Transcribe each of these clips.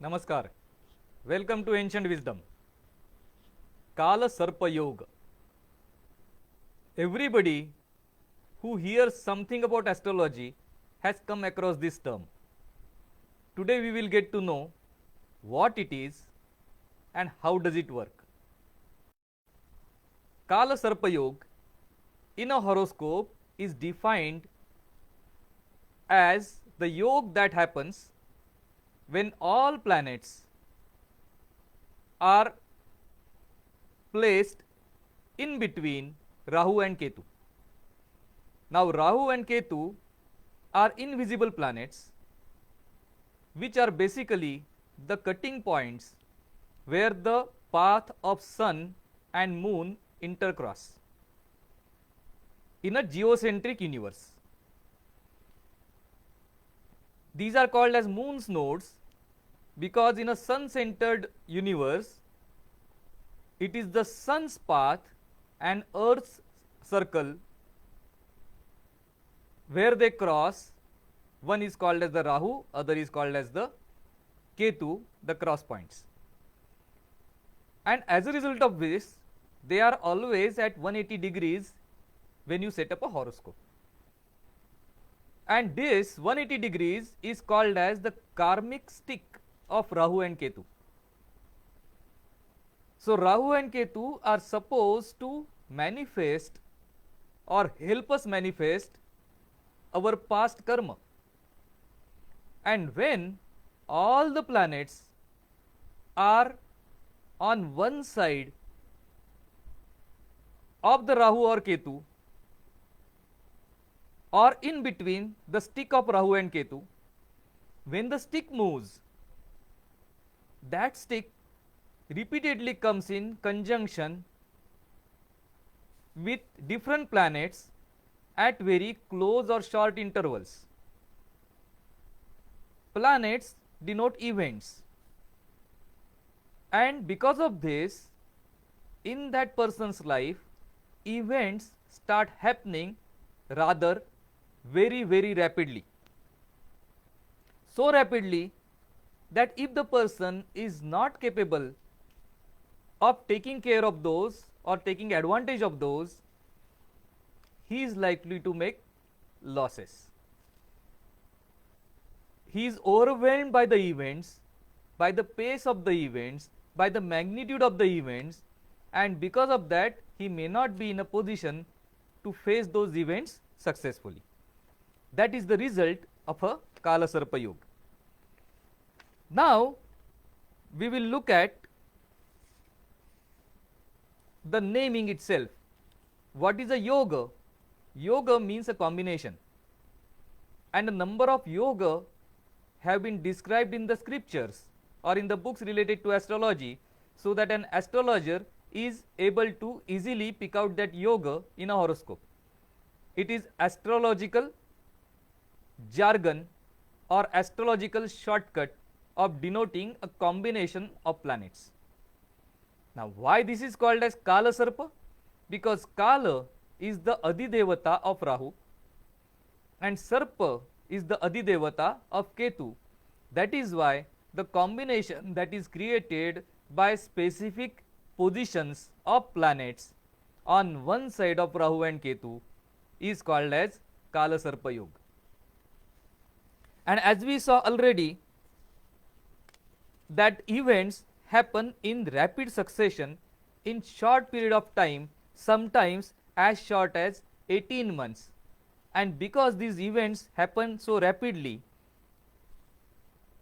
Namaskar. Welcome to Ancient Wisdom. Kaal Sarpa Yoga. Everybody who hears something about astrology has come across this term. Today we will get to know what it is and how does it work. Kaal Sarpa Yoga in a horoscope is defined as the yoga that happens when all planets are placed in between Rahu and Ketu. Now Rahu and Ketu are invisible planets which are basically the cutting points where the path of sun and moon intercross in a geocentric universe. These are called as moon's nodes because in a sun-centered universe, it is the sun's path and earth's circle where they cross. One is called as the Rahu, other is called as the Ketu, the cross points. And as a result of this, they are always at 180 degrees when you set up a horoscope. And this 180 degrees is called as the karmic stick of Rahu and Ketu. So Rahu and Ketu are supposed to manifest or help us manifest our past karma. And when all the planets are on one side of the Rahu or Ketu, or in between the stick of Rahu and Ketu, when the stick moves, that stick repeatedly comes in conjunction with different planets at very close or short intervals. Planets denote events, and because of this, in that person's life, events start happening rather very rapidly. So rapidly that if the person is not capable of taking care of those or taking advantage of those, he is likely to make losses. He is overwhelmed by the events, by the pace of the events, by the magnitude of the events, and because of that, he may not be in a position to face those events successfully. That is the result of a Kaal Sarpa Yoga. Now, we will look at the naming itself. What is a yoga? Yoga means a combination, and a number of yoga have been described in the scriptures or in the books related to astrology, so that an astrologer is able to easily pick out that yoga in a horoscope. It is astrological jargon or astrological shortcut of denoting a combination of planets. Now, why this is called as Kaal Sarpa? Because Kala is the Adhidevata of Rahu and Sarpa is the Adhidevata of Ketu. That is why the combination that is created by specific positions of planets on one side of Rahu and Ketu is called as Kaal Sarpa Yoga. And as we saw already, that events happen in rapid succession in short period of time, sometimes as short as 18 months. And because these events happen so rapidly,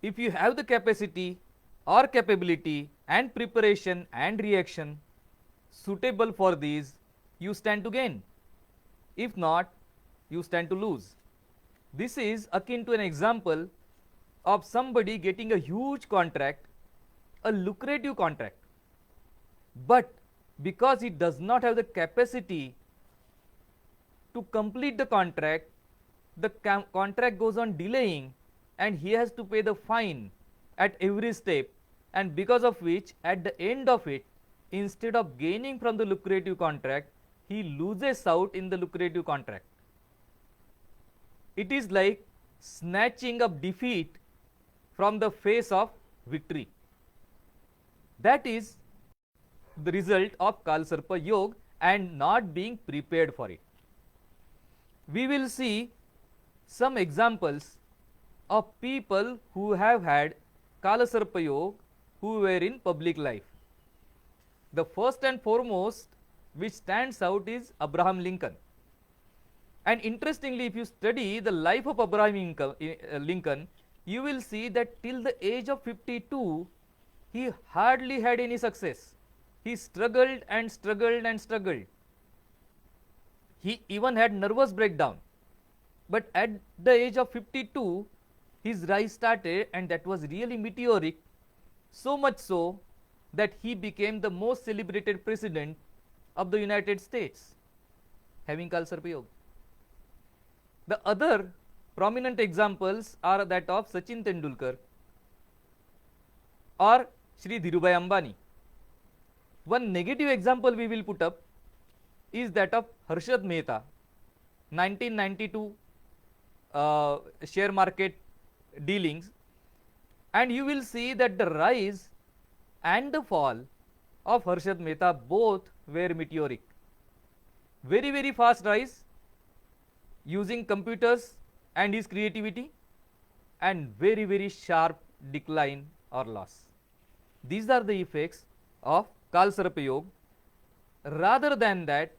if you have the capacity or capability and preparation and reaction suitable for these, you stand to gain. If not, you stand to lose. This is akin to an example of somebody getting a huge contract, a lucrative contract, but because he does not have the capacity to complete the contract, the contract goes on delaying and he has to pay the fine at every step, and because of which at the end of it, instead of gaining from the lucrative contract, he loses out in the lucrative contract. It is like snatching up defeat from the face of victory. That is the result of Kaal Sarpa Yoga and not being prepared for it. We will see some examples of people who have had Kaal Sarpa Yoga who were in public life. The first and foremost which stands out is Abraham Lincoln. And interestingly, if you study the life of Abraham Lincoln, you will see that till the age of 52, he hardly had any success. He struggled and struggled and struggled. He even had nervous breakdown. But at the age of 52, his rise started, and that was really meteoric, so much so that he became the most celebrated president of the United States, having Kaal Sarpa Yoga. The other prominent examples are that of Sachin Tendulkar or Shri Dhirubhai Ambani. One negative example we will put up is that of Harshad Mehta, 1992 share market dealings, and you will see that the rise and the fall of Harshad Mehta both were meteoric. Very, very fast rise using computers and his creativity, and very, very sharp decline or loss. These are the effects of Kaal Sarpa Yoga. Rather than that,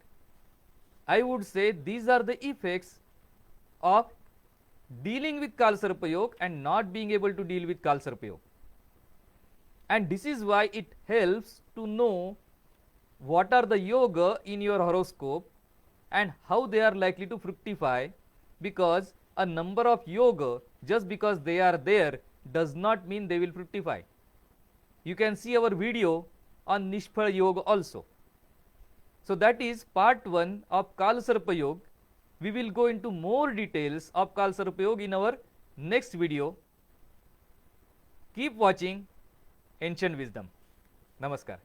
I would say these are the effects of dealing with Kaal Sarpa Yoga and not being able to deal with Kaal Sarpa Yoga. And this is why it helps to know what are the yoga in your horoscope and how they are likely to fructify, because a number of yoga, just because they are there, does not mean they will fructify. You can see our video on Nishphal Yoga also. So that is part 1 of Kaal Sarpa Yoga. We will go into more details of Kaal Sarpa Yoga in our next video. Keep watching Ancient Wisdom. Namaskar.